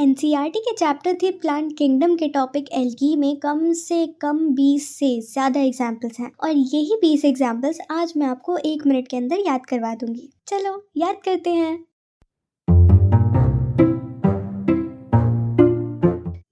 NCERT के chapter 3 plant kingdom के topic algae में कम से कम 20 से ज़्यादा एग्जाम्पल्स हैं और यही 20 एग्जाम्पल्स आज मैं आपको 1 मिनट के अंदर याद करवा दूंगी। चलो याद करते हैं।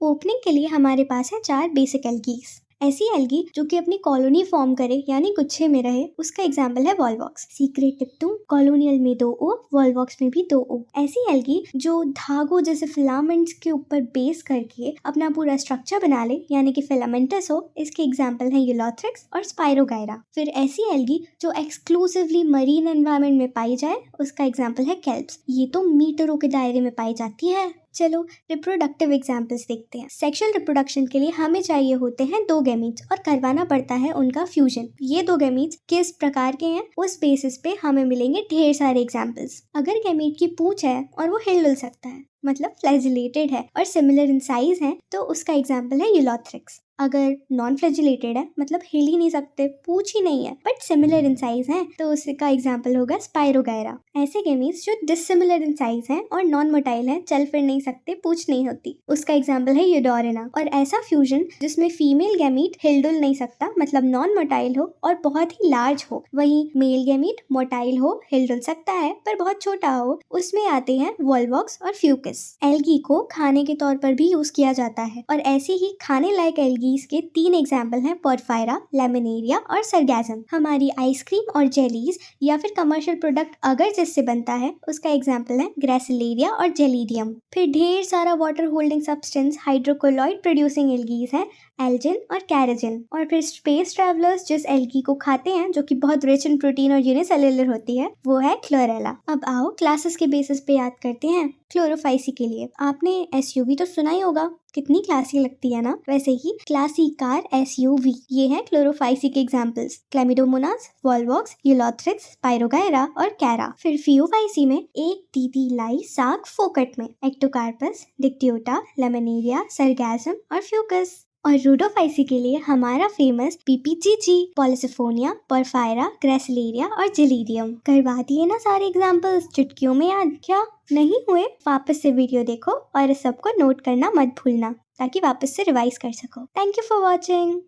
ओपनिंग के लिए हमारे पास है 4 बेसिक एल्गीज। ऐसी एल्गी जो कि अपनी कॉलोनी फॉर्म करे यानी गुच्छे में रहे, उसका एग्जाम्पल है वॉलवॉक्स। सीक्रेट टिप 2, कॉलोनियल में 2 ओ, वॉलवॉक्स में भी 2 ओ। ऐसी एल्गी जो धागों जैसे फिलामेंट्स के ऊपर बेस करके अपना पूरा स्ट्रक्चर बना ले यानी कि फिलामेंटस हो, इसके एग्जाम्पल है यूलोथ्रिक्स और स्पाइरोगायरा। फिर ऐसी एल्गी जो एक्सक्लूसिवली मरीन एनवायरनमेंट में पाई जाए, उसका एग्जाम्पल है केल्प्स। ये तो मीटरों के दायरे में पाई जाती है। चलो रिप्रोडक्टिव एग्जाम्पल्स देखते हैं। सेक्सुअल रिप्रोडक्शन के लिए हमें चाहिए होते हैं 2 गैमीट्स और करवाना पड़ता है उनका फ्यूजन। ये 2 गैमीट्स किस प्रकार के हैं, उस बेसिस पे हमें मिलेंगे ढेर सारे एग्जाम्पल्स। अगर गैमीट की पूंछ है और वो हिल सकता है, मतलब फ्लैजिलेटेड है और सिमिलर इन साइज है, तो उसका एग्जाम्पल है यूलोथ्रिक्स। अगर नॉन फ्लैजिलेटेड है, मतलब हिल ही नहीं सकते, पूंछ ही नहीं है, बट सिमिलर इन साइज है, तो उसका एग्जाम्पल होगा स्पाइरोगायरा। ऐसे गैमीट्स जो डिसिमिलर इन साइज हैं और नॉन मोटाइल हैं, चल फिर नहीं सकते, पूंछ नहीं होती, उसका एग्जाम्पल है यूडोरिना। और ऐसा फ्यूजन जिसमें फीमेल गैमीट हिल डुल नहीं सकता, मतलब नॉन मोटाइल हो और बहुत ही लार्ज हो, वहीं मेल गैमीट मोटाइल हो, हिल डुल सकता है पर बहुत छोटा हो, उसमें आते हैं वॉलवॉक्स और फ्यूकस। एल्गी को खाने के तौर पर भी यूज किया जाता है और ऐसी ही खाने लायक एल्गी के 3 एग्जाम्पल हैं पोरफायरा, लेमिनेरिया और सरगैज़म। हमारी आइसक्रीम और जेलीज या फिर कमर्शियल प्रोडक्ट अगर जिससे बनता है, उसका एग्जाम्पल है ग्रेसिलेरिया और जेलीडियम। फिर ढेर सारा water holding substance hydrocolloid producing algae हैं, एल्जिन और कैरेजिन। और फिर स्पेस ट्रैवलर्स जिस एल्गी को खाते हैं, जो कि बहुत रिच इन प्रोटीन और यूनिसेल्युलर होती है, वो है क्लोरेला। अब आओ क्लासेस के बेसिस पे याद करते हैं। क्लोरोफाइसी के लिए आपने एसयूवी तो सुना ही होगा, कितनी क्लासी लगती है ना। वैसे ही क्लासी कार एसयूवी, ये है क्लोरोफाइसी के एग्जांपल्स, क्लैमिडोमोनास, वॉलवॉक्स, यूलोथ्रिक्स, स्पाइरोगायरा और कैरा। फिर फियोफाइसी में एक दीदी लाई साग फोकट में, एक्टोकार्पस, डिक्टियोटा, लेमिनेरिया, सरगैज़म और फ्यूकस। और रूडोफाइसी के लिए हमारा फेमस पीपीजीजी, पॉलिसिफोनिया, पोरफायरा, ग्रेसिलेरिया और जेलीडियम। करवा दिए ना सारे एग्जांपल्स चुटकियों में याद? क्या नहीं हुए? वापस से वीडियो देखो और इस सबको नोट करना मत भूलना, ताकि वापस से रिवाइज कर सको। Thank you for watching.